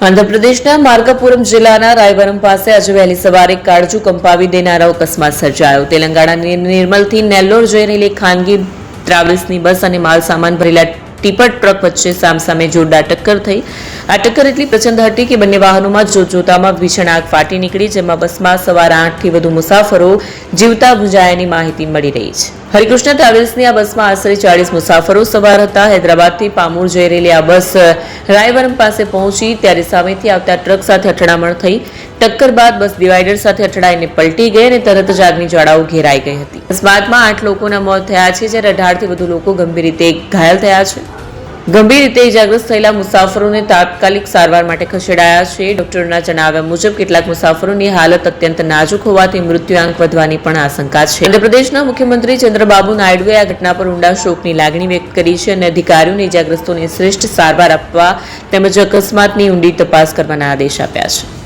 આંધ્રપ્રદેશના માર્ગાપુરમ જિલ્લાના રાયવરમ પાસે આજે વહેલી સવારે કાળજુ કંપાવી દેનારો અકસ્માત સર્જાયો. તેલંગાણાની નિર્મલથી નેલ્લોર જઈ રહેલી ખાનગી ટ્રાવેલ્સની બસ અને માલ સામાન ભરેલા ટીપર ટ્રક વચ્ચે સામસામે જોરદાર ટક્કર થઈ. આ ટક્કર એટલી પ્રચંડ હતી કે બંને વાહનોમાં જોતજોતામાં ભીષણ આગ ફાટી નીકળી, જેમાં બસમાં સવાર 8થી વધુ મુસાફરો જીવતા ભૂંજાયાની માહિતી મળી રહી છે. હરિકૃષ્ણ ટ્રાવેલ્સની આ બસમાં આશરે 40 મુસાફરો સવાર હતા. હૈદરાબાદથી પામુર જઈ રહેલી આ બસ રાયવરમ પાસે પહોંચી ત્યારે સામેથી આવતા ટ્રક સાથે અથડામણ થઈ. ટક્કર બાદ બસ ડિવાઈડર સાથે અથડાઈને પલટી ગઈ અને તરત જ આગની જ્વાળાઓ ઘેરાઈ ગઈ હતી. અકસ્માતમાં 8 લોકોના મોત થયા છે, જ્યારે 18થી વધુ લોકો ગંભીર રીતે ઘાયલ થયા છે. ગંભીર રીતે ઇજાગ્રસ્ત થયેલા મુસાફરોને તાત્કાલિક સારવાર માટે ખસેડાયા છે. ડોક્ટરોના જણાવ્યા મુજબ કેટલાક મુસાફરોની હાલત અત્યંત નાજુક હોવાથી મૃત્યુઆંક વધવાની પણ આશંકા છે. આંધ્રપ્રદેશના મુખ્યમંત્રી ચંદ્રબાબુ નાયડુએ આ ઘટના પર ઊંડા શોકની લાગણી વ્યક્ત કરી છે અને અધિકારીઓને ઇજાગ્રસ્તોને શ્રેષ્ઠ સારવાર આપવા તેમજ અકસ્માતની ઊંડી તપાસ કરવાના આદેશ આપ્યા છે.